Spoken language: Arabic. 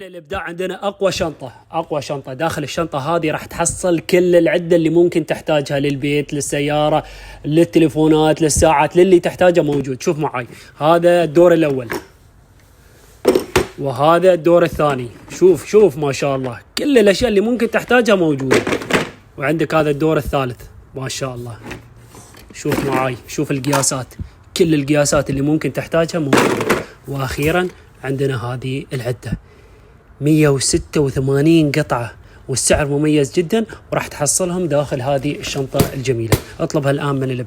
الابداع عندنا اقوى شنطه. داخل الشنطه هذه راح تحصل كل العده اللي ممكن تحتاجها للبيت، للسياره، للتليفونات، للساعات، للي تحتاجه موجود. شوف معاي، هذا الدور الاول وهذا الدور الثاني. شوف ما شاء الله كل الاشياء اللي ممكن تحتاجها موجوده. وعندك هذا الدور الثالث ما شاء الله. شوف معاي، شوف القياسات، كل القياسات اللي ممكن تحتاجها موجوده. واخيرا عندنا هذه العده 186 قطعة، والسعر مميز جدا، وراح تحصلهم داخل هذه الشنطة الجميلة. اطلبها الآن من الابداع.